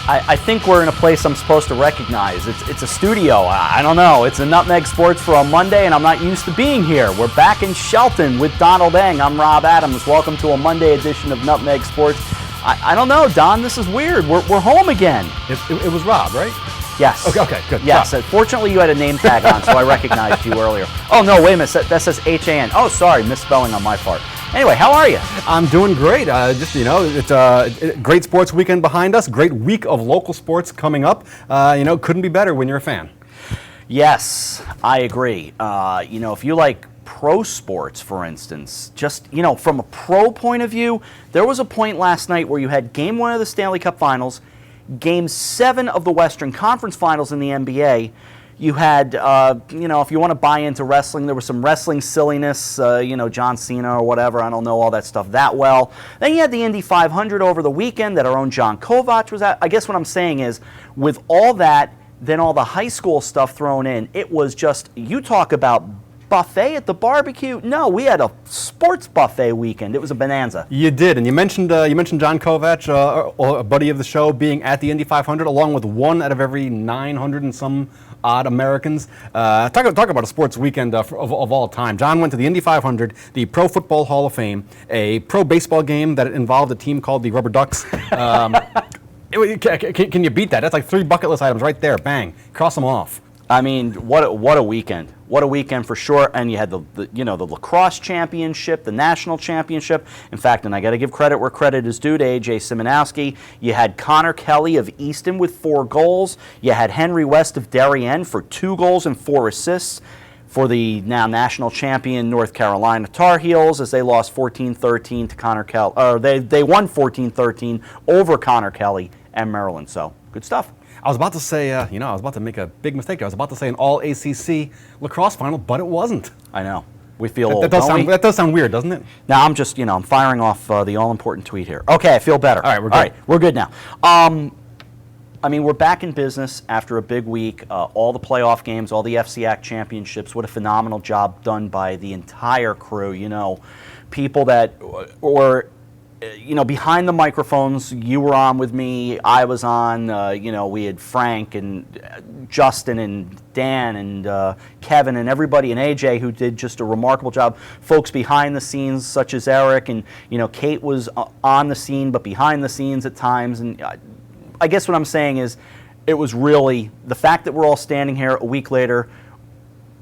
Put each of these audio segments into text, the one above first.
I think we're in a place I'm supposed to recognize. It's a studio. I don't know. It's a Nutmeg Sports for a Monday, and I'm not used to being here. We're back in Shelton with Donald Eng. I'm Rob Adams. Welcome to a Monday edition of Nutmeg Sports. I don't know, Don. This is weird. We're home again. It was Rob, right? Yes. Okay, good. Yes. Fortunately, you had a name tag on, so I recognized you earlier. Oh, no, wait a minute. That says HAN. Oh, sorry. Misspelling on my part. Anyway, how are you? I'm doing great. It's a great sports weekend behind us. Great week of local sports coming up. Couldn't be better when you're a fan. Yes, I agree. If you like pro sports, for instance, just, from a pro point of view, there was a point last night where you had Game 1 of the Stanley Cup Finals, Game 7 of the Western Conference Finals in the NBA. You had, if you want to buy into wrestling, there was some wrestling silliness, John Cena or whatever. I don't know all that stuff that well. Then you had the Indy 500 over the weekend that our own John Kovac was at. I guess what I'm saying is, with all that, then all the high school stuff thrown in, it was just, you talk about buffet at the barbecue. No, we had a sports buffet weekend. It was a bonanza. You did, and you mentioned John Kovac, a buddy of the show, being at the Indy 500, along with 1 out of every 900 and some odd Americans. Talk about a sports weekend of all time. John went to the Indy 500, the Pro Football Hall of Fame, a pro baseball game that involved a team called the Rubber Ducks. Can you beat that? That's like 3 bucket list items right there. Bang, cross them off. I mean, what a weekend. What a weekend for sure. And you had the lacrosse championship, the national championship. In fact, and I got to give credit where credit is due to A.J. Simonowski, you had Connor Kelly of Easton with 4 goals. You had Henry West of Darien for 2 goals and 4 assists for the now national champion North Carolina Tar Heels, as they lost 14-13 to Connor Kelly. Or they won 14-13 over Connor Kelly and Maryland. So good stuff. I was about to say, I was about to make a big mistake. I was about to say an all-ACC lacrosse final, but it wasn't. I know. We feel old, that does sound weird, doesn't it? Now, I'm just, I'm firing off the all-important tweet here. Okay, I feel better. All right, we're good. All right, we're good now. We're back in business after a big week. All the playoff games, all the FCAC championships. What a phenomenal job done by the entire crew. People that were behind the microphones. You were on with me. I was on. We had Frank and Justin and Dan and Kevin and everybody and AJ who did just a remarkable job. Folks behind the scenes such as Eric and, Kate was on the scene but behind the scenes at times. And I guess what I'm saying is it was really the fact that we're all standing here a week later.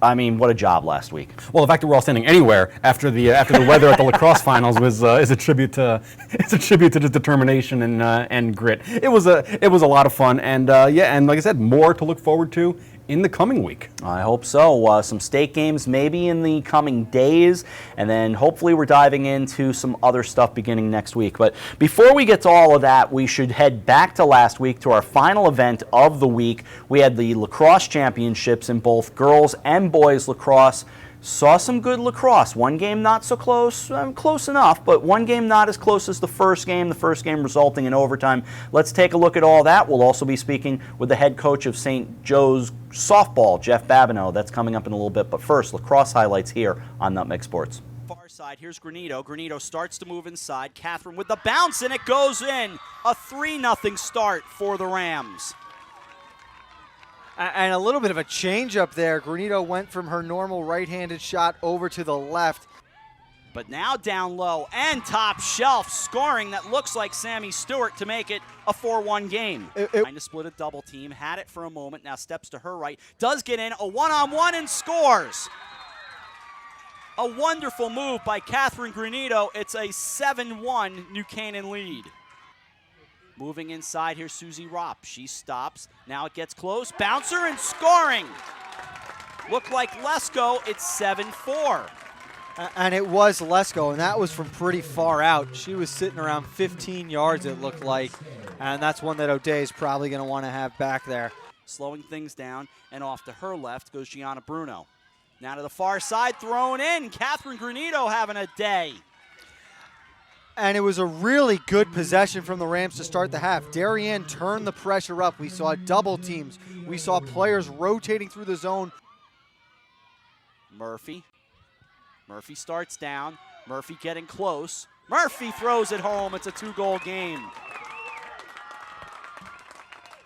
I mean, what a job last week. Well, the fact that we're all standing anywhere after the weather at the lacrosse finals is a tribute to just determination and grit. It was a lot of fun, and and like I said, more to look forward to in the coming week. I hope so. Some state games maybe in the coming days, and then hopefully we're diving into some other stuff beginning next week. But before we get to all of that, we should head back to last week to our final event of the week. We had the lacrosse championships in both girls and boys lacrosse. Saw some good lacrosse. One game not so close, close enough, but one game not as close as the first game resulting in overtime. Let's take a look at all that. We'll also be speaking with the head coach of St. Joe's softball, Jeff Babino. That's coming up in a little bit, but first, lacrosse highlights here on Nutmeg Sports. Far side, here's Granito. Granito starts to move inside. Catherine with the bounce, and it goes in. A 3-0 start for the Rams. And a little bit of a change up there. Granito went from her normal right-handed shot over to the left. But now down low and top shelf, scoring that looks like Sammy Stewart to make it a 4-1 game. Trying to split a double team, had it for a moment, now steps to her right, does get in, a one-on-one and scores. A wonderful move by Catherine Granito. It's a 7-1 New Canaan lead. Moving inside, here's Susie Ropp. She stops. Now it gets close. Bouncer and scoring. Looked like Lesko. It's 7-4. And it was Lesko, and that was from pretty far out. She was sitting around 15 yards, it looked like. And that's one that O'Day is probably going to want to have back there. Slowing things down, and off to her left goes Gianna Bruno. Now to the far side, thrown in. Catherine Granito having a day. And it was a really good possession from the Rams to start the half. Darien turned the pressure up. We saw double teams. We saw players rotating through the zone. Murphy starts down. Murphy getting close. Murphy throws it home. It's a 2-goal game.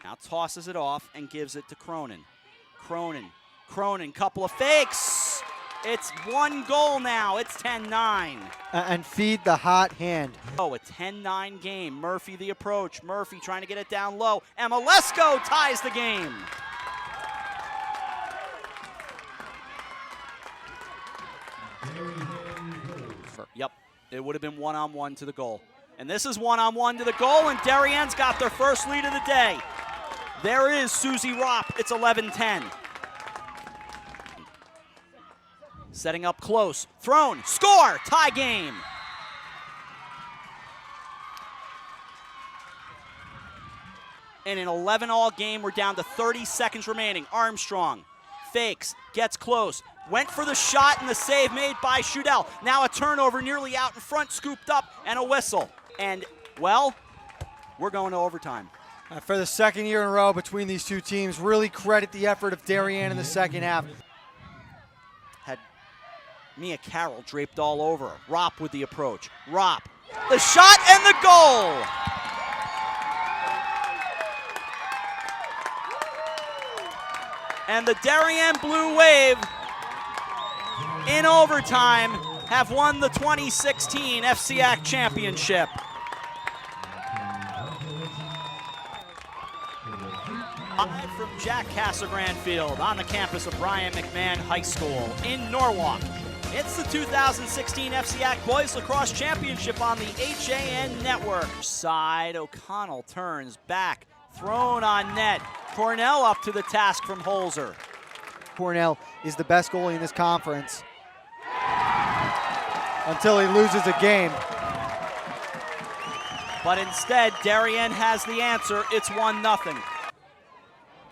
Now tosses it off and gives it to Cronin. Cronin, couple of fakes. It's 1 goal now. It's 10-9. And feed the hot hand. Oh, a 10-9 game. Murphy the approach. Murphy trying to get it down low. And Malesko ties the game. Yep, it would have been one-on-one to the goal. And this is one-on-one to the goal, and Darienne's got their first lead of the day. There is Susie Ropp. It's 11-10. Setting up close. Thrown. Score. Tie game. In an 11-all game, we're down to 30 seconds remaining. Armstrong fakes, gets close, went for the shot, and the save made by Schudel. Now a turnover nearly out in front, scooped up, and a whistle. And, well, we're going to overtime. For the second year in a row between these two teams, really credit the effort of Darien in the second half. Had Mia Carroll draped all over her. Ropp with the approach. Ropp, the shot, and the goal! And the Darien Blue Wave, in overtime, have won the 2016 FCAC Championship. Live from Jack Casagran Field on the campus of Brian McMahon High School in Norwalk. It's the 2016 FCAC Boys Lacrosse Championship on the HAN Network. Side, O'Connell turns back, thrown on net. Cornell up to the task from Holzer. Cornell is the best goalie in this conference until he loses a game. But instead, Darien has the answer. It's 1-0.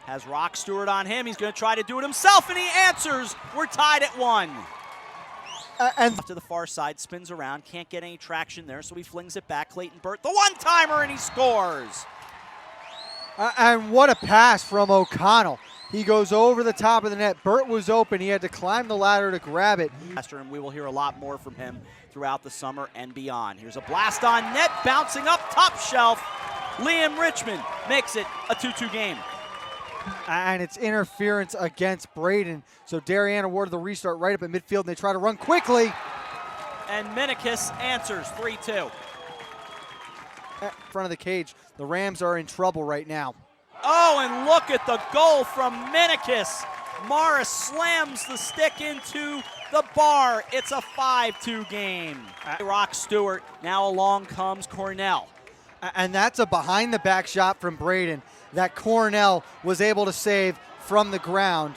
Has Rock Stewart on him. He's going to try to do it himself, and he answers. We're tied at 1. And to the far side, spins around, can't get any traction there, so he flings it back. Clayton Burt, the one-timer, and he scores. And what a pass from O'Connell. He goes over the top of the net. Burt was open. He had to climb the ladder to grab it. And we will hear a lot more from him throughout the summer and beyond. Here's a blast on net, bouncing up top shelf. Liam Richmond makes it a 2-2 game. And it's interference against Braden. So Darien awarded the restart right up at midfield, and they try to run quickly. And Minikis answers 3-2. In front of the cage, the Rams are in trouble right now. Oh, and look at the goal from Minikis. Morris slams the stick into the bar. It's a 5-2 game. Rock Stewart, now along comes Cornell. And that's a behind-the-back shot from Braden that Cornell was able to save from the ground.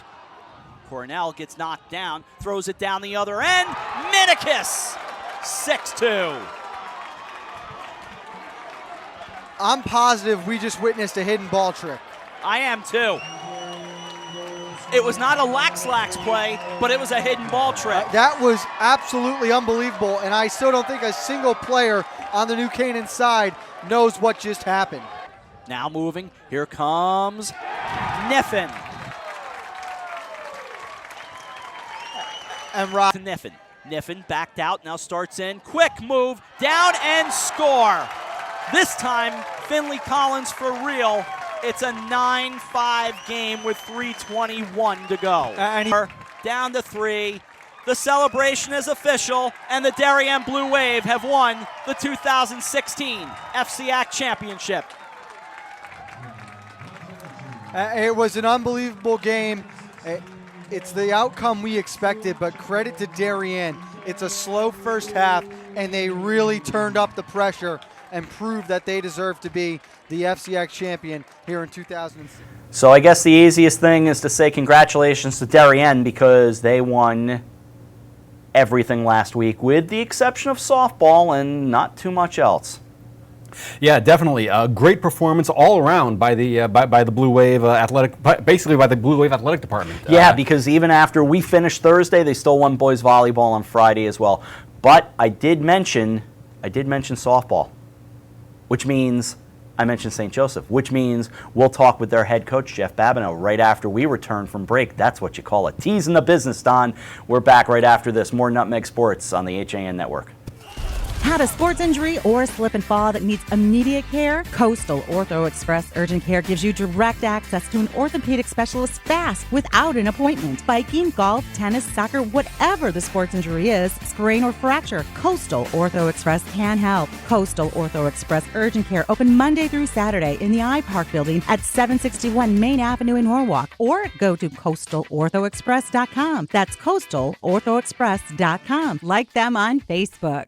Cornell gets knocked down, throws it down the other end. Minikis, 6-2. I'm positive we just witnessed a hidden ball trick. I am too. It was not a lax play, but it was a hidden ball trick. That was absolutely unbelievable, and I still don't think a single player on the New Canaan side knows what just happened. Now moving, here comes Niffen. And Rock to Niffen. Niffen backed out, now starts in. Quick move, down and score. This time, Finley Collins for real. It's a 9-5 game with 3:21 to go. And down to 3. The celebration is official, and the Darien Blue Wave have won the 2016 FCAC Championship. It was an unbelievable game. It's the outcome we expected, but credit to Darien. It's a slow first half, and they really turned up the pressure and proved that they deserve to be the FCAC champion here in 2006. So I guess the easiest thing is to say congratulations to Darien because they won everything last week with the exception of softball and not too much else. Yeah, definitely. A great performance all around by the Blue Wave athletic, basically by the Blue Wave athletic department. Yeah, because even after we finished Thursday, they still won boys volleyball on Friday as well. But I did mention softball, which means I mentioned St. Joseph, which means we'll talk with their head coach, Jeff Babino, right after we return from break. That's what you call a tease in the business, Don. We're back right after this. More Nutmeg Sports on the HAN Network. Had a sports injury or a slip and fall that needs immediate care? Coastal Ortho Express Urgent Care gives you direct access to an orthopedic specialist fast without an appointment. Biking, golf, tennis, soccer, whatever the sports injury is, sprain or fracture, Coastal Ortho Express can help. Coastal Ortho Express Urgent Care open Monday through Saturday in the iPark building at 761 Main Avenue in Norwalk, or go to coastalorthoexpress.com. That's coastalorthoexpress.com. Like them on Facebook.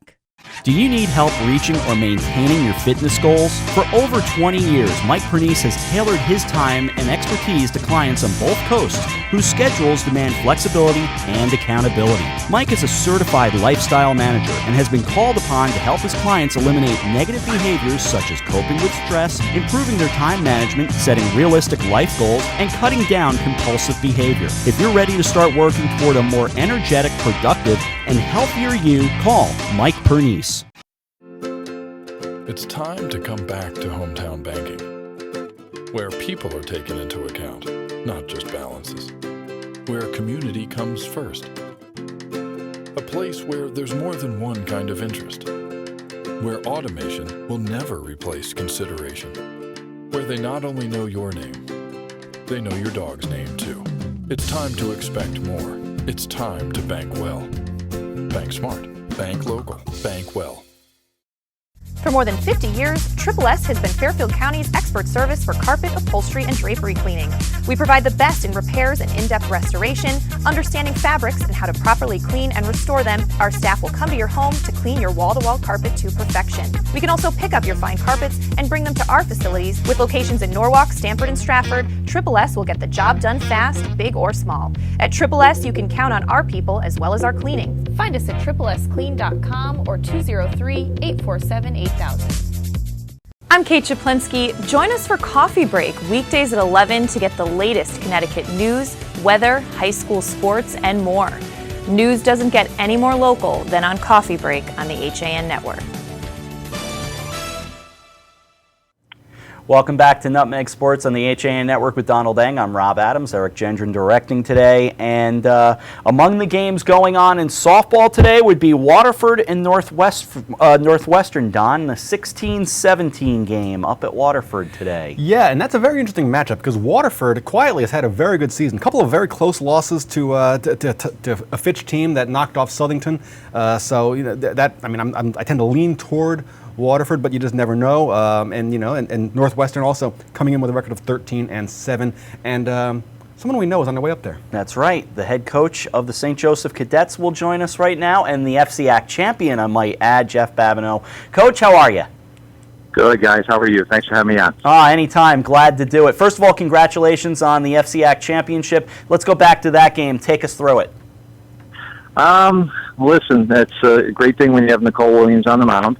Do you need help reaching or maintaining your fitness goals? For over 20 years, Mike Pernice has tailored his time and expertise to clients on both coasts whose schedules demand flexibility and accountability. Mike is a certified lifestyle manager and has been called upon to help his clients eliminate negative behaviors such as coping with stress, improving their time management, setting realistic life goals, and cutting down compulsive behavior. If you're ready to start working toward a more energetic, productive, and healthier you, call Mike Pernice. It's time to come back to hometown banking, where people are taken into account, not just balances. Where community comes first. A place where there's more than one kind of interest. Where automation will never replace consideration. Where they not only know your name, they know your dog's name too. It's time to expect more. It's time to bank well. Bank smart. Bank local. Bank well. For more than 50 years, Triple S has been Fairfield County's expert service for carpet, upholstery, and drapery cleaning. We provide the best in repairs and in-depth restoration, understanding fabrics and how to properly clean and restore them. Our staff will come to your home to clean your wall-to-wall carpet to perfection. We can also pick up your fine carpets and bring them to our facilities. With locations in Norwalk, Stamford, and Stratford, Triple S will get the job done fast, big or small. At Triple S, you can count on our people as well as our cleaning. Find us at triplesclean.com or 203-847-8000. I'm Kate Chaplinsky. Join us for Coffee Break weekdays at 11 to get the latest Connecticut news, weather, high school sports, and more. News doesn't get any more local than on Coffee Break on the HAN Network. Welcome back to Nutmeg Sports on the HAN Network with Donald Eng. I'm Rob Adams, Eric Gendron directing today. And among the games going on in softball today would be Waterford and Northwestern, Don, the 16-17 game up at Waterford today. Yeah, and that's a very interesting matchup because Waterford quietly has had a very good season. A couple of very close losses to a Fitch team that knocked off Southington. So you know I tend to lean toward Waterford, but you just never know. And Northwestern also coming in with a record of 13-7, and someone we know is on their way up there. That's right. The head coach of the St. Joseph Cadets will join us right now, and the FCAC champion, I might add, Jeff Babino. Coach, how are you? Good, guys. How are you? Thanks for having me on. Anytime. Glad to do it. First of all, congratulations on the FCAC championship. Let's go back to that game. Take us through it. Listen, that's a great thing when you have Nicole Williams on the mound.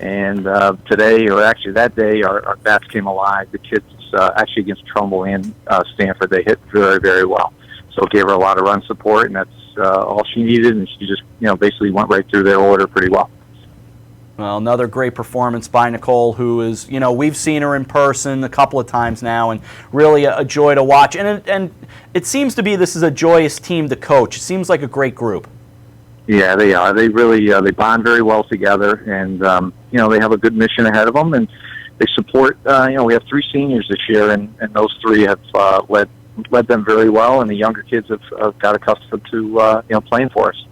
And today, or actually that day, our bats came alive. The kids, actually against Trumbull and Stanford, they hit very, very well. So it gave her a lot of run support, and that's all she needed. And she just, basically went right through their order pretty well. Well, another great performance by Nicole, who is, we've seen her in person a couple of times now, and really a joy to watch. And it seems to be this is a joyous team to coach. It seems like a great group. Yeah, they are. They really they bond very well together, and they have a good mission ahead of them, and they support. We have 3 seniors this year, and those 3 have led them very well, and the younger kids have got accustomed to playing for us.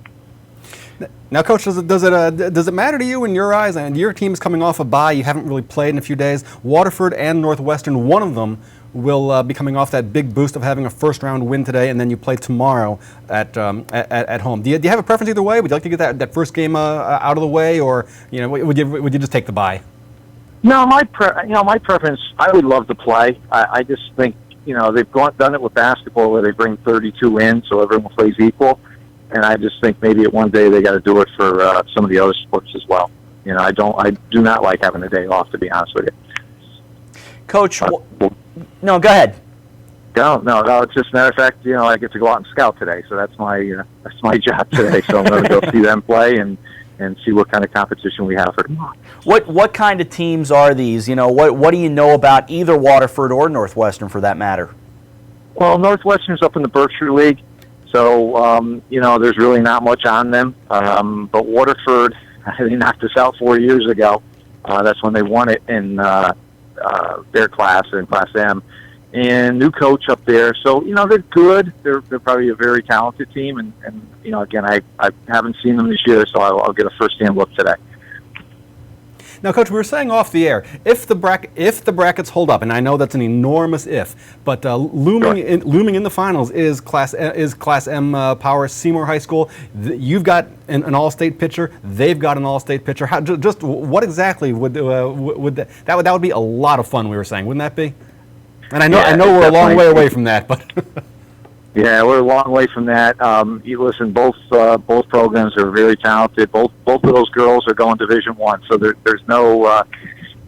Now, Coach, does it matter to you in your eyes? And your team is coming off a bye. You haven't really played in a few days. Waterford and Northwestern, one of them will be coming off that big boost of having a first-round win today, and then you play tomorrow at home. Do you have a preference either way? Would you like to get that first game out of the way, or would you just take the bye? No, my preference. I would love to play. I just think they've done it with basketball where they bring 32 in, so everyone plays equal. And I just think maybe at one day they got to do it for some of the other sports as well. I do not like having a day off, to be honest with you. Coach, no, go ahead. No. It's just a matter of fact, I get to go out and scout today, so that's my job today. So I'm going to go see them play and see what kind of competition we have for tomorrow. What kind of teams are these? What do you know about either Waterford or Northwestern, for that matter? Well, Northwestern's up in the Berkshire League. So, there's really not much on them. But Waterford, They knocked us out 4 years ago. That's when they won it in their class, in Class M. And new coach up there. So, they're good. They're probably a very talented team. And again, I haven't seen them this year, so I'll get a first-hand look today. Now, Coach, we were saying off the air, if the brackets hold up, and I know that's an enormous if, but looming in the finals is Class M Power Seymour High School. You've got an all-state pitcher. They've got an all-state pitcher. Just what exactly would that would be a lot of fun? We were saying, wouldn't that be? And I know we're a long way away from that, but. Yeah, we're a long way from that. You listen, both programs are very talented. Both of those girls are going Division I, so there's no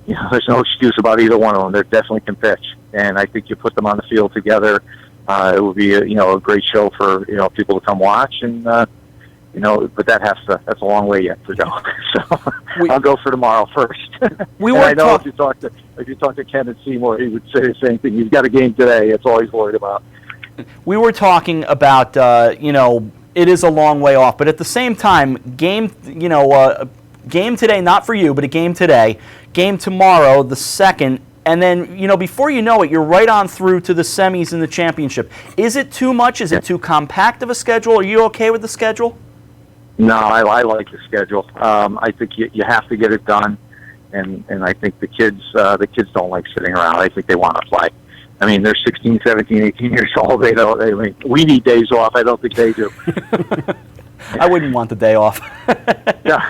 excuse about either one of them. They definitely can pitch, and I think you put them on the field together, it would be a great show for people to come watch, and but that's a long way yet to go. So I'll go for tomorrow first. I know if you talk to Ken at Seymour, he would say the same thing. He's got a game today. That's all he's worried about. We were talking about, it is a long way off, but at the same time, game today, not for you, but a game today, game tomorrow, the second, and then, before you know it, you're right on through to the semis and the championship. Is it too much? Is it too compact of a schedule? Are you okay with the schedule? No, I like the schedule. I think you have to get it done, and I think the kids don't like sitting around. I think they want to play. I mean, they're 16, 17, 18 years old. We need days off. I don't think they do. I wouldn't want the day off. Yeah.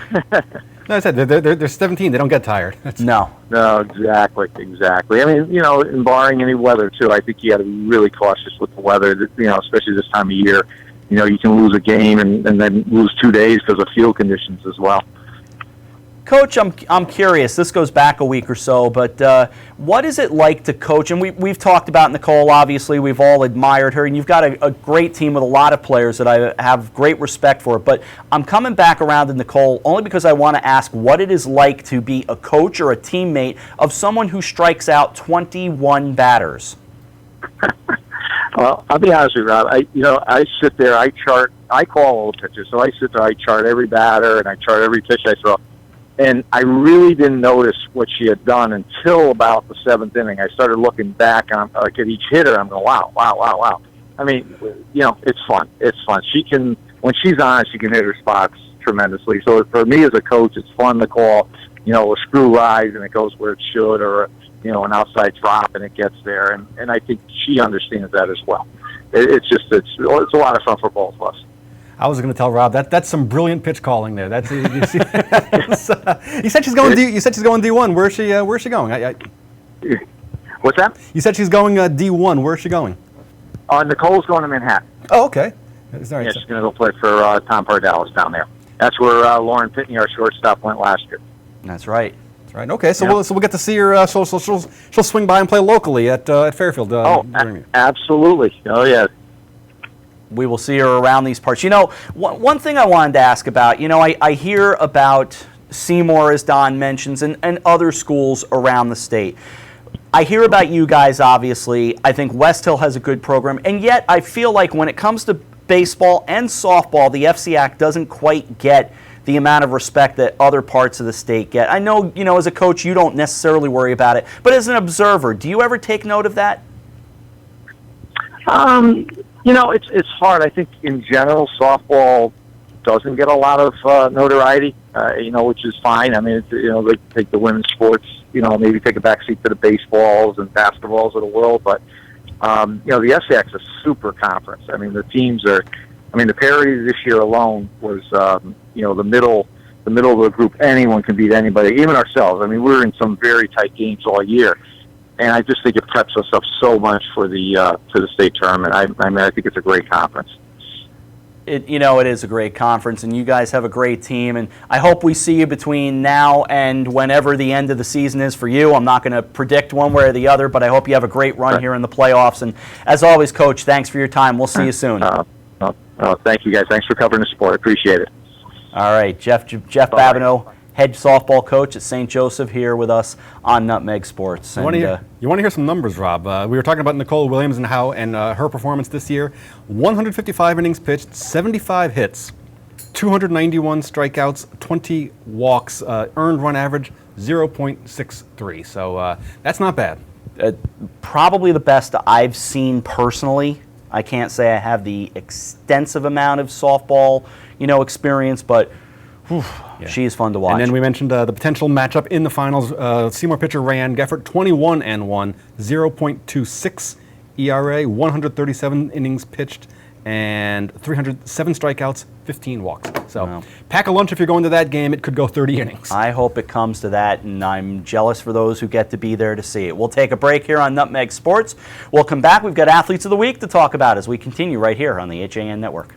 No, I said they're 17. They don't get tired. No, exactly. I mean, and barring any weather too, I think you got to be really cautious with the weather. Especially this time of year. You can lose a game and then lose 2 days because of field conditions as well. Coach, I'm curious. This goes back a week or so, but what is it like to coach? And we've talked about Nicole, obviously. We've all admired her, and you've got a great team with a lot of players that I have great respect for. But I'm coming back around to Nicole only because I want to ask what it is like to be a coach or a teammate of someone who strikes out 21 batters. Well, I'll be honest with you, Rob. I sit there, I chart, I call all the pitches, so I sit there, I chart every batter, and I chart every pitch I throw. And I really didn't notice what she had done until about the seventh inning. I started looking back on at each hitter. I'm going, wow. I mean, it's fun. It's fun. When she's on, she can hit her spots tremendously. So for me as a coach, it's fun to call, a screw rise and it goes where it should, or an outside drop and it gets there. And I think she understands that as well. It's a lot of fun for both of us. I was going to tell Rob that's some brilliant pitch calling there. You said she's going. You said she's going D1. Where's she going? What's that? You said she's going D1. Where's she going? Nicole's going to Manhattan. Oh, okay. Yeah, she's going to go play for Tom Pardalis down there. That's where Lauren Pitney, our shortstop, went last year. That's right. That's right. Okay, so we'll get to see her. She'll swing by and play locally at Fairfield. Absolutely. Oh yeah. We will see her around these parts. One thing I wanted to ask about, I hear about Seymour, as Don mentions, and other schools around the state. I hear about you guys, obviously. I think West Hill has a good program, and yet I feel like when it comes to baseball and softball, the FCAC doesn't quite get the amount of respect that other parts of the state get. I know, as a coach, you don't necessarily worry about it, but as an observer, do you ever take note of that? It's hard. I think in general, softball doesn't get a lot of notoriety, which is fine. I mean, they take the women's sports, maybe take a backseat to the baseballs and basketballs of the world. But, the FCAC's a super conference. I mean, the teams are, the parity this year alone was, the middle of the group. Anyone can beat anybody, even ourselves. I mean, we're in some very tight games all year. And I just think it preps us up so much for the state tournament. I think it's a great conference. It is a great conference, and you guys have a great team. And I hope we see you between now and whenever the end of the season is for you. I'm not going to predict one way or the other, but I hope you have a great run here in the playoffs. And as always, Coach, thanks for your time. We'll see you soon. Thank you, guys. Thanks for covering the sport. Appreciate it. All right, Jeff Babino, head softball coach at St. Joseph, here with us on Nutmeg Sports. You want to hear some numbers, Rob? We were talking about Nicole Williams and her performance this year. 155 innings pitched, 75 hits. 291 strikeouts, 20 walks, earned run average 0.63. So that's not bad. Probably the best I've seen personally. I can't say I have the extensive amount of softball, experience, but she is fun to watch. And then we mentioned the potential matchup in the finals. Seymour pitcher Rayanne Geffert, 21-1, 0.26 ERA, 137 innings pitched, and 307 strikeouts, 15 walks. So pack a lunch if you're going to that game. It could go 30 innings. I hope it comes to that, and I'm jealous for those who get to be there to see it. We'll take a break here on Nutmeg Sports. We'll come back. We've got Athletes of the Week to talk about as we continue right here on the HAN Network.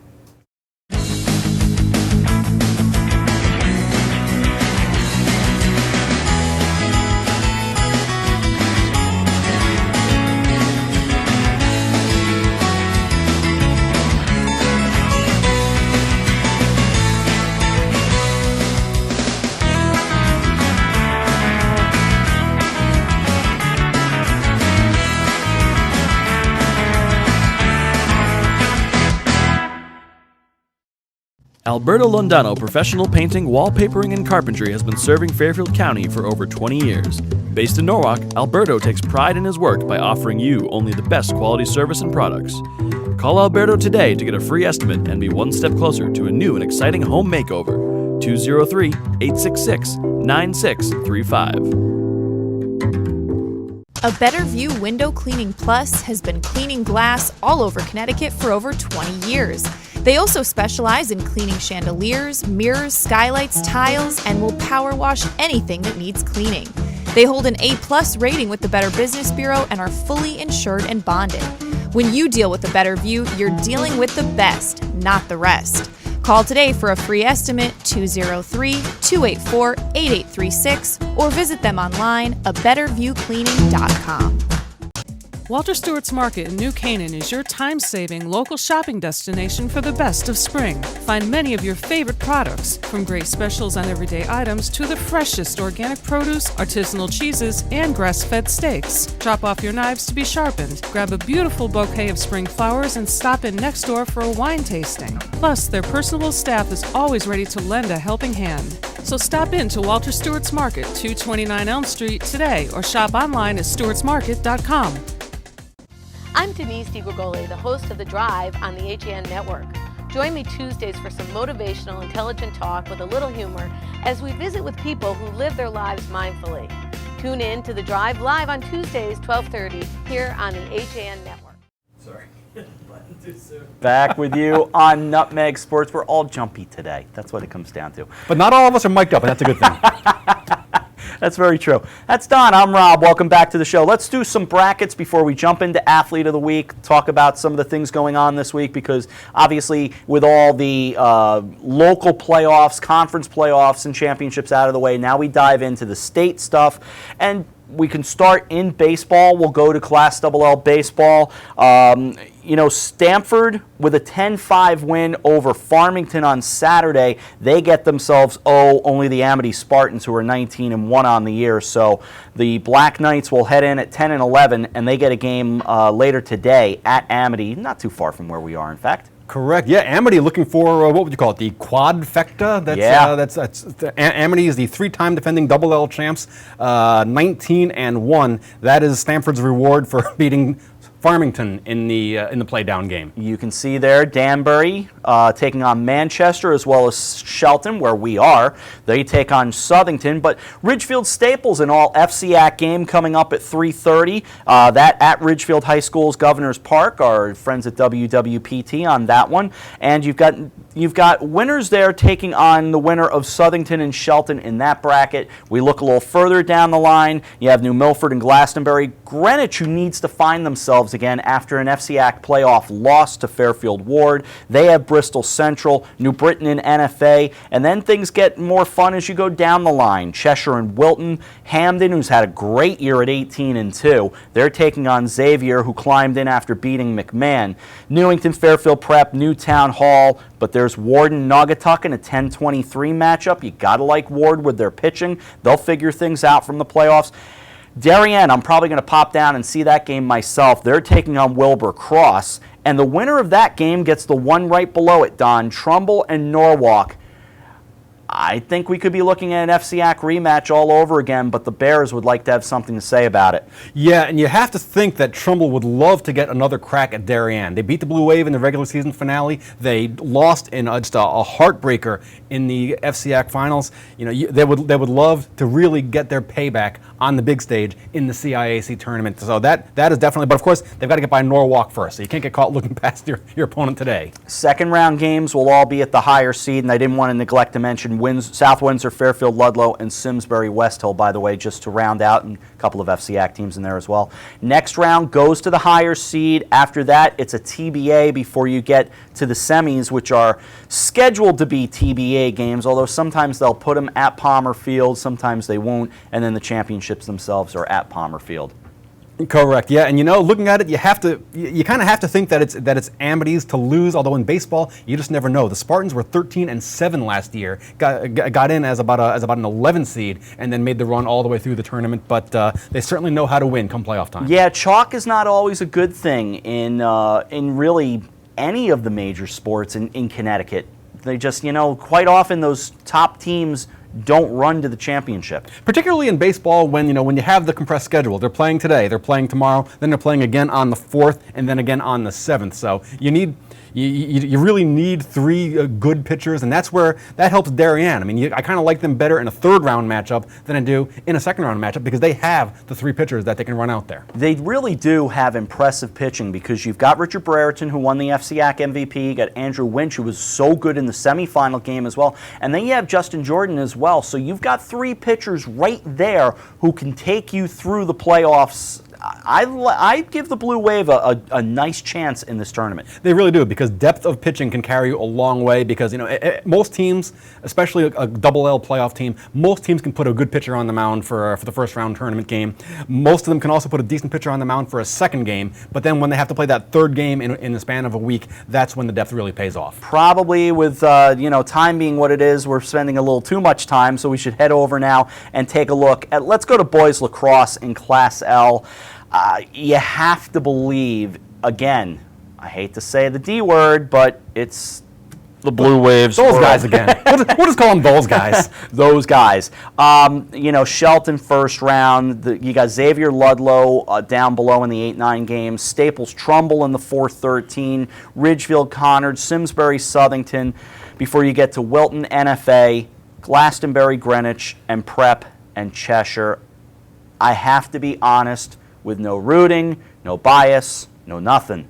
Alberto Londano Professional Painting, Wallpapering, and Carpentry has been serving Fairfield County for over 20 years. Based in Norwalk, Alberto takes pride in his work by offering you only the best quality service and products. Call Alberto today to get a free estimate and be one step closer to a new and exciting home makeover. 203-866-9635. A Better View Window Cleaning Plus has been cleaning glass all over Connecticut for over 20 years. They also specialize in cleaning chandeliers, mirrors, skylights, tiles, and will power wash anything that needs cleaning. They hold an A+ rating with the Better Business Bureau and are fully insured and bonded. When you deal with a Better View, you're dealing with the best, not the rest. Call today for a free estimate, 203-284-8836, or visit them online, abetterviewcleaning.com. Walter Stewart's Market in New Canaan is your time-saving local shopping destination for the best of spring. Find many of your favorite products, from great specials on everyday items to the freshest organic produce, artisanal cheeses, and grass-fed steaks. Drop off your knives to be sharpened, grab a beautiful bouquet of spring flowers, and stop in next door for a wine tasting. Plus, their personable staff is always ready to lend a helping hand. So stop in to Walter Stewart's Market, 229 Elm Street today, or shop online at stewartsmarket.com. I'm Denise DiGregoli, the host of The Drive on the HAN Network. Join me Tuesdays for some motivational, intelligent talk with a little humor as we visit with people who live their lives mindfully. Tune in to The Drive live on Tuesdays, 12:30, here on the HAN Network. Sorry. Back with you on Nutmeg Sports. We're all jumpy today. That's what it comes down to. But not all of us are mic'd up, and that's a good thing. That's very true. That's Don. I'm Rob. Welcome back to the show. Let's do some brackets before we jump into Athlete of the Week, talk about some of the things going on this week, because obviously with all the local playoffs, conference playoffs, and championships out of the way, now we dive into the state stuff. And we can start in baseball. We'll go to Class LL baseball. Stamford with a 10-5 win over Farmington on Saturday. They get themselves only the Amity Spartans, who are 19-1 on the year. So the Black Knights will head in at 10-11, and they get a game later today at Amity, not too far from where we are, in fact. Correct. Yeah, Amity looking for, what would you call it, the quadfecta? Amity is the three-time defending L champs, 19-1. That is Stanford's reward for beating Farmington in the play-down game. You can see there Danbury taking on Manchester, as well as Shelton, where we are. They take on Southington, but Ridgefield Staples, an all FCAC game coming up at 3:30. That at Ridgefield High School's Governor's Park. Our friends at WWPT on that one, and you've got winners there taking on the winner of Southington and Shelton in that bracket. We look a little further down the line. You have New Milford and Glastonbury. Greenwich, who needs to find themselves again after an FCAC playoff loss to Fairfield Ward. They have Bristol Central, New Britain and NFA, and then things get more fun as you go down the line. Cheshire and Wilton, Hamden, who's had a great year at 18-2. They're taking on Xavier, who climbed in after beating McMahon. Newington, Fairfield Prep, Newtown Hall, but there's Ward and Naugatuck in a 10-23 matchup. You gotta like Ward with their pitching. They'll figure things out from the playoffs. Darien, I'm probably going to pop down and see that game myself. They're taking on Wilbur Cross, And the winner of that game gets the one right below it, Don. Trumbull and Norwalk. I think we could be looking at an FCAC rematch all over again, but the Bears would like to have something to say about it. Yeah, and you have to think that Trumbull would love to get another crack at Darien. They beat the Blue Wave in the regular season finale. They lost in just a heartbreaker in the FCAC finals. You know, they would love to really get their payback on the big stage in the CIAC tournament. So that is definitely, but of course, they've got to get by Norwalk first, so you can't get caught looking past your opponent today. Second round games will all be at the higher seed, and I didn't want to neglect to mention South Windsor, Fairfield, Ludlow, and Simsbury West Hill, by the way, just to round out, and a couple of FCAC teams in there as well. Next round goes to the higher seed. After that, it's a TBA before you get to the semis, which are scheduled to be TBA games, although sometimes they'll put them at Palmer Field, sometimes they won't, and then the championships themselves are at Palmer Field. Correct. Yeah, and looking at it, you kind of have to think that it's Amity's to lose. Although in baseball, you just never know. The Spartans were 13-7 last year, got in as about an 11 seed, and then made the run all the way through the tournament. But they certainly know how to win come playoff time. Yeah, chalk is not always a good thing in really any of the major sports in Connecticut. They just quite often those top teams don't run to the championship. Particularly in baseball when you have the compressed schedule. They're playing today, they're playing tomorrow, then they're playing again on the 4th, and then again on the 7th. So you really need three good pitchers, and that helps Darien. I mean, I kind of like them better in a third round matchup than I do in a second round matchup because they have the three pitchers that they can run out there. They really do have impressive pitching because you've got Richard Brereton, who won the FCAC MVP. You got Andrew Winch, who was so good in the semifinal game as well, and then you have Justin Jordan as well. So you've got three pitchers right there who can take you through the playoffs. I give the Blue Wave a nice chance in this tournament. They really do, because depth of pitching can carry you a long way. Because most teams, especially a double L playoff team, most teams can put a good pitcher on the mound for the first round tournament game. Most of them can also put a decent pitcher on the mound for a second game. But then when they have to play that third game in the span of a week, that's when the depth really pays off. Probably with time being what it is, we're spending a little too much time, so we should head over now and take a look at. Let's go to boys lacrosse in Class L. You have to believe, again, I hate to say the D word, but it's the Blue Waves. Those guys again. We'll just call them those guys. Those guys. Shelton first round. You got Xavier Ludlow down below in the 8-9 games. Staples Trumbull in the 4-13. Ridgefield Connard, Simsbury Southington. Before you get to Wilton NFA, Glastonbury Greenwich, and Prep and Cheshire. I have to be honest. With no rooting, no bias, no nothing.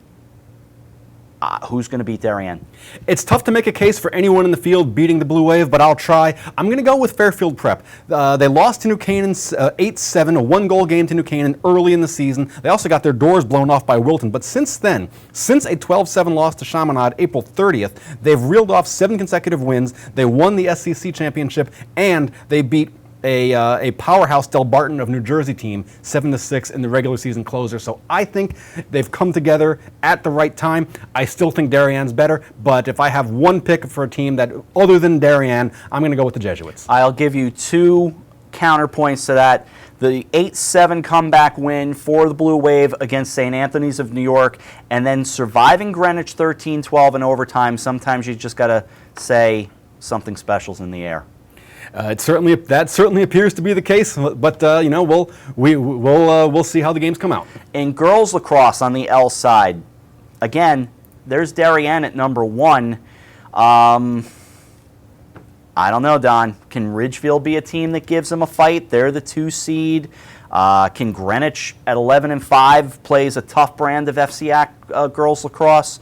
Who's going to beat Darien? It's tough to make a case for anyone in the field beating the Blue Wave, but I'll try. I'm going to go with Fairfield Prep. They lost to New Canaan 8-7, a one-goal game to New Canaan early in the season. They also got their doors blown off by Wilton. But since then, since a 12-7 loss to Chaminade April 30th, they've reeled off 7 consecutive wins. They won the SCC championship, and they beat a powerhouse Del Barton of New Jersey team 7-6 in the regular season closer. So I think they've come together at the right time. I still think Darien's better, but if I have one pick for a team that other than Darien, I'm going to go with the Jesuits. I'll give you 2 counterpoints to that. The 8-7 comeback win for the Blue Wave against St. Anthony's of New York, and then surviving Greenwich 13-12 in overtime. Sometimes you just got to say something special's in the air. That certainly appears to be the case, but we'll see how the games come out. In girls lacrosse on the L side, again, there's Darien at number 1. I don't know, Don. Can Ridgefield be a team that gives them a fight? They're the 2 seed. Can Greenwich at 11-5 plays a tough brand of FCAC girls lacrosse?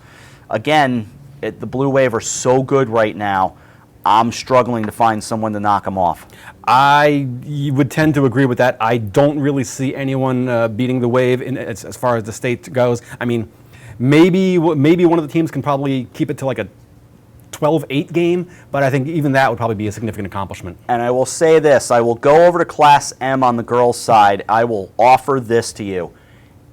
Again, the Blue Wave are so good right now. I'm struggling to find someone to knock them off. I would tend to agree with that. I don't really see anyone beating the Wave as far as the state goes. I mean, maybe one of the teams can probably keep it to like a 12-8 game, but I think even that would probably be a significant accomplishment. And I will say this. I will go over to Class M on the girls' side. I will offer this to you.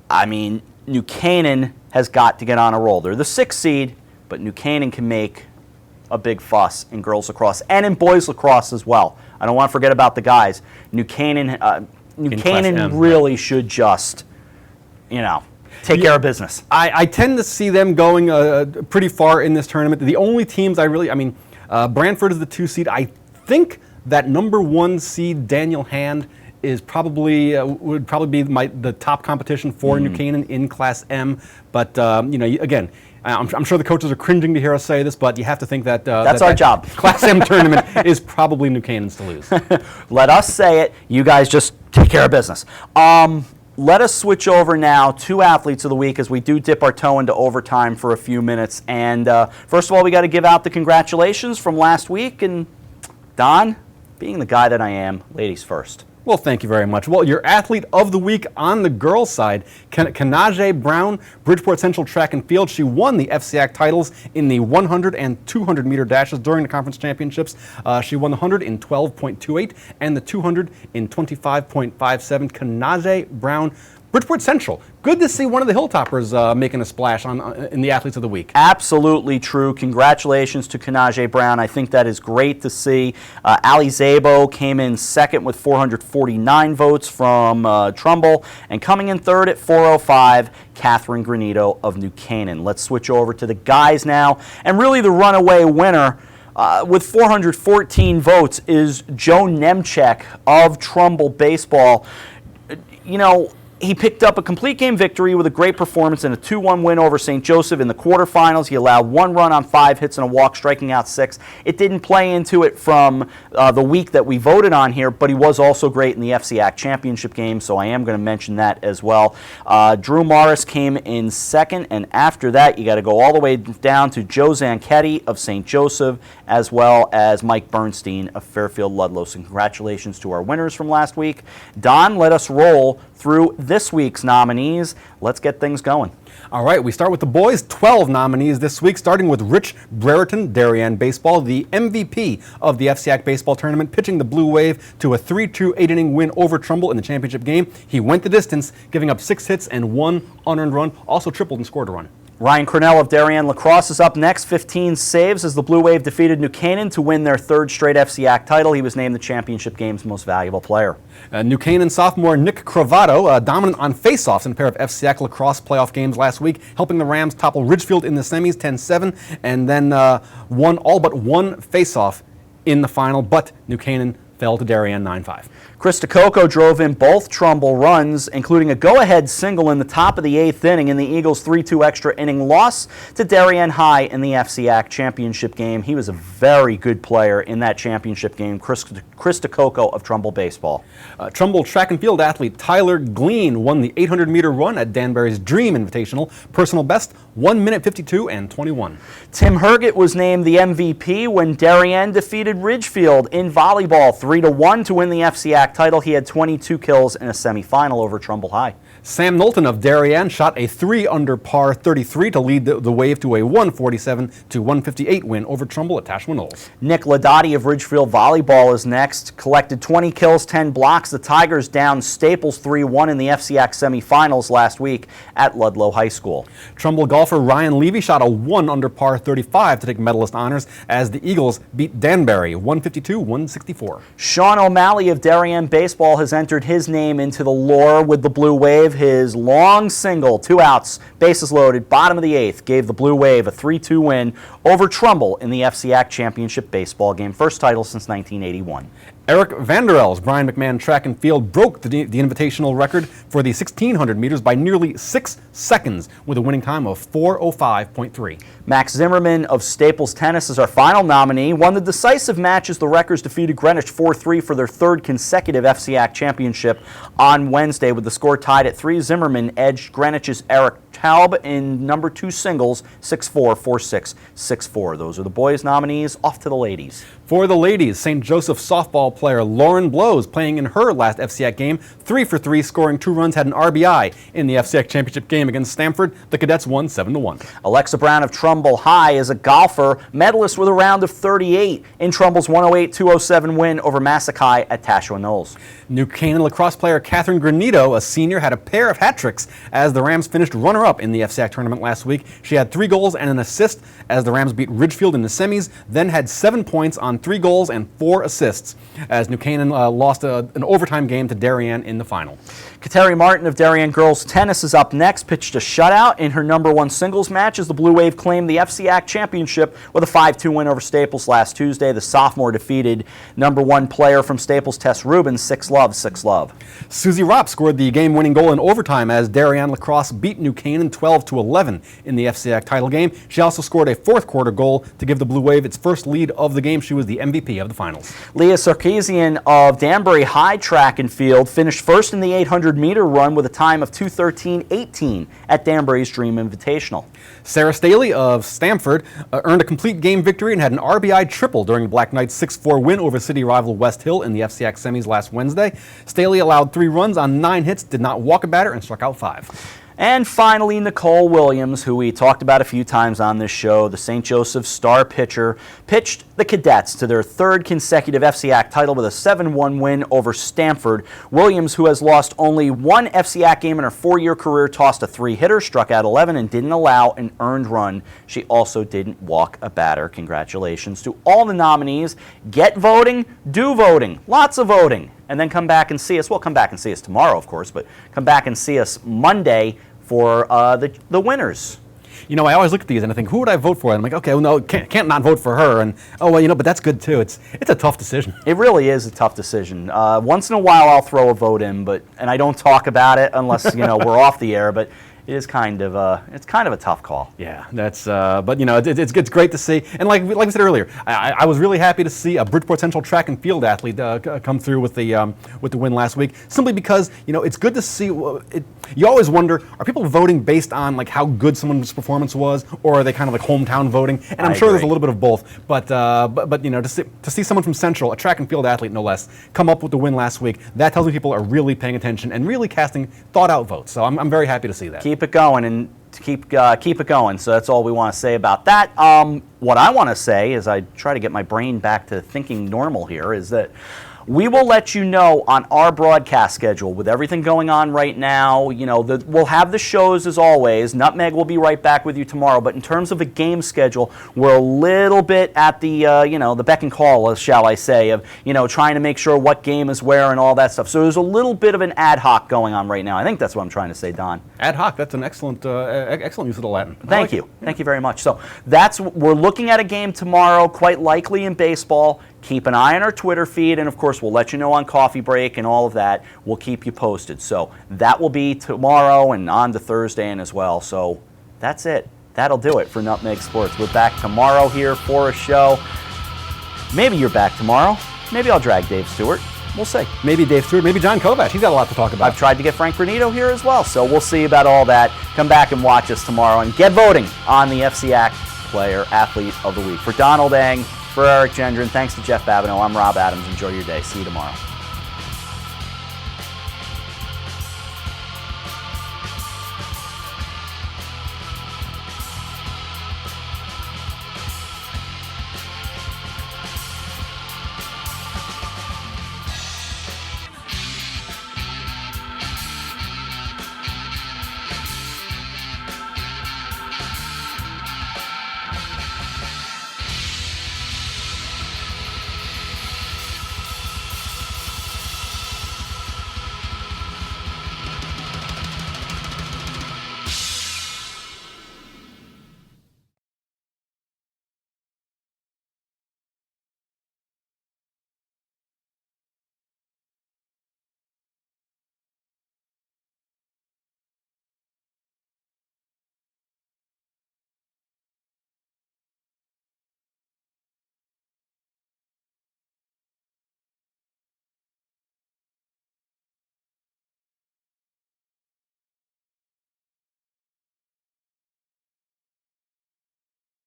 I mean, New Canaan has got to get on a roll. They're the 6th seed, but New Canaan can make a big fuss in girls lacrosse and in boys lacrosse as well. I don't want to forget about the guys. New Canaan really should just, take care of business. I tend to see them going pretty far in this tournament. The only teams Brantford is the 2 seed. I think that number 1 seed Daniel Hand is would probably be the top competition for New Canaan in Class M. But again, I'm sure the coaches are cringing to hear us say this, but you have to think that that's our job. Class M tournament is probably New Canaan's to lose. Let us say it. You guys just take care of business. Let us switch over now to Athletes of the Week as we do dip our toe into overtime for a few minutes. And first of all, we got to give out the congratulations from last week. And Don, being the guy that I am, ladies first. Well, thank you very much. Well, your Athlete of the Week on the girls' side, Kanaje Brown, Bridgeport Central Track and Field. She won the FCAC titles in the 100 and 200 meter dashes during the conference championships. She won the 100 in 12.28 and the 200 in 25.57. Kanaje Brown, Bridgeport Central. Good to see one of the Hilltoppers making a splash in the Athletes of the Week. Absolutely true. Congratulations to Kanaje Brown. I think that is great to see. Ali Zabo came in second with 449 votes from Trumbull, and coming in third at 405, Catherine Granito of New Canaan. Let's switch over to the guys now, and really the runaway winner with 414 votes is Joe Nemchek of Trumbull Baseball. He picked up a complete game victory with a great performance in a 2-1 win over St. Joseph in the quarterfinals. He allowed 1 run on 5 hits and a walk, striking out 6. It didn't play into it from the week that we voted on here, but he was also great in the FCAC championship game, so I am going to mention that as well. Drew Morris came in second, and after that, you got to go all the way down to Joe Zanchetti of St. Joseph, as well as Mike Bernstein of Fairfield Ludlow. So congratulations to our winners from last week. Don, let us roll through this week's nominees. Let's get things going. All right, we start with the boys. 12 nominees this week, starting with Rich Brereton, Darien Baseball, the MVP of the FCAC baseball tournament, pitching the Blue Wave to a 3-2 8-inning win over Trumbull in the championship game. He went the distance, giving up 6 hits and 1 unearned run, also tripled and scored a run. Ryan Cornell of Darien Lacrosse is up next. 15 saves as the Blue Wave defeated New Canaan to win their 3rd straight FCAC title. He was named the championship game's most valuable player. New Canaan sophomore Nick Cravato, dominant on faceoffs in a pair of FCAC lacrosse playoff games last week, helping the Rams topple Ridgefield in the semis 10-7, and then won all but one faceoff in the final, but New Canaan fell to Darien 9-5. Chris DeCoco drove in both Trumbull runs, including a go-ahead single in the top of the 8th inning in the Eagles' 3-2 extra inning loss to Darien High in the FCAC championship game. He was a very good player in that championship game, Chris DeCoco of Trumbull Baseball. Trumbull track and field athlete Tyler Glean won the 800-meter run at Danbury's Dream Invitational, personal best 1 minute 52 and 21. Tim Herget was named the MVP when Darien defeated Ridgefield in volleyball 3-1 to win the FCAC title. He had 22 kills in a semifinal over Trumbull High. Sam Knowlton of Darien shot a 3 under par 33 to lead the Wave to a 147-158 win over Trumbull at Tashua Knolls. Nick Ladotti of Ridgefield Volleyball is next. Collected 20 kills, 10 blocks. The Tigers downed Staples 3-1 in the FCAC semifinals last week at Ludlow High School. Trumbull golfer Ryan Levy shot a 1 under par 35 to take medalist honors as the Eagles beat Danbury 152-164. Sean O'Malley of Darien Baseball has entered his name into the lore with the Blue Wave. His long single, 2 outs, bases loaded, bottom of the 8th, gave the Blue Wave a 3-2 win over Trumbull in the FCAC championship baseball game. First title since 1981. Eric Vanderels, Brian McMahon Track and Field, broke the invitational record for the 1,600 meters by nearly 6 seconds with a winning time of 4:05.3. Max Zimmerman of Staples Tennis is our final nominee. Won the decisive match as the Wreckers defeated Greenwich 4-3 for their 3rd consecutive FCAC championship on Wednesday. With the score tied at 3, Zimmerman edged Greenwich's Eric Taub in number 2 singles, 6-4, 4-6, 6-4. Those are the boys' nominees. Off to the ladies. For the ladies, St. Joseph softball player Lauren Blows, playing in her last FCAC game, 3 for 3, scoring 2 runs, had an RBI in the FCAC championship game against Stamford. The Cadets won 7-1. Alexa Brown of Trumbull High is a golfer, medalist with a round of 38 in Trumbull's 108-207 win over Massac High at Tashua Knolls. New Canaan lacrosse player Catherine Granito, a senior, had a pair of hat tricks as the Rams finished runner-up runner-up in the FCAC tournament last week. She had 3 goals and an assist as the Rams beat Ridgefield in the semis, then had 7 points on 3 goals and 4 assists as New Canaan lost an overtime game to Darien in the final. Kateri Martin of Darien Girls Tennis is up next, pitched a shutout in her #1 singles match as the Blue Wave claimed the FCAC championship with a 5-2 win over Staples last Tuesday. The sophomore defeated #1 player from Staples, Tess Rubin, 6-love, 6-love. Susie Ropp scored the game-winning goal in overtime as Darien Lacrosse beat New Canaan 12-11 in the FCAC title game. She also scored a fourth-quarter goal to give the Blue Wave its first lead of the game. She was the MVP of the finals. Leah Sarkeesian of Danbury High Track and Field finished first in the 800-meter run with a time of 2:13.18 at Danbury's Dream Invitational. Sarah Staley of Stamford earned a complete game victory and had an RBI triple during the Black Knights' 6-4 win over city rival West Hill in the FCAC semis last Wednesday. Staley allowed 3 runs on 9 hits, did not walk a batter, and struck out 5. And finally, Nicole Williams, who we talked about a few times on this show, the St. Joseph star pitcher, pitched the Cadets to their 3rd consecutive FCAC title with a 7-1 win over Stamford. Williams, who has lost only 1 FCAC game in her 4-year career, tossed a 3-hitter, struck out 11, and didn't allow an earned run. She also didn't walk a batter. Congratulations to all the nominees. Get voting, do voting, lots of voting. And then come back and see us. Well, come back and see us tomorrow, of course, but come back and see us Monday for the winners. You know, I always look at these and I think, who would I vote for? And I'm like, okay, well, no, can't not vote for her. And, oh, well, but that's good, too. It's a tough decision. It really is a tough decision. Once in a while, I'll throw a vote in, and I don't talk about it unless, we're off the air, but it is kind of a tough call. Yeah, that's. But it's great to see. And like we said earlier, I was really happy to see a Bridgeport Central track and field athlete come through with the win last week. Simply because it's good to see. You always wonder, are people voting based on like how good someone's performance was, or are they kind of like hometown voting? And I'm sure there's a little bit of both. But to see someone from Central, a track and field athlete no less, come up with the win last week, that tells me people are really paying attention and really casting thought-out votes. So I'm very happy to see that. Keep it going and keep it going. So that's all we want to say about that. What I want to say, as I try to get my brain back to thinking normal here, is that we will let you know on our broadcast schedule with everything going on right now. We'll have the shows as always. Nutmeg will be right back with you tomorrow. But in terms of a game schedule, we're a little bit at the the beck and call, shall I say, of trying to make sure what game is where and all that stuff. So there's a little bit of an ad hoc going on right now. I think that's what I'm trying to say, Don. Ad hoc. That's an excellent use of the Latin. Thank you. Thank you very much. So we're looking at a game tomorrow, quite likely in baseball. Keep an eye on our Twitter feed, and of course we'll let you know on Coffee Break and all of that. We'll keep you posted. So that will be tomorrow and on to Thursday and as well. So that's it. That'll do it for Nutmeg Sports. We're back tomorrow here for a show. Maybe you're back tomorrow. Maybe I'll drag Dave Stewart. We'll see. Maybe Dave Stewart, maybe John Kovac. He's got a lot to talk about. I've tried to get Frank Granito here as well, so we'll see about all that. Come back and watch us tomorrow and get voting on the FCAC Player Athlete of the Week. For Donald Eng, for Eric Gendron, thanks to Jeff Babino, I'm Rob Adams. Enjoy your day. See you tomorrow.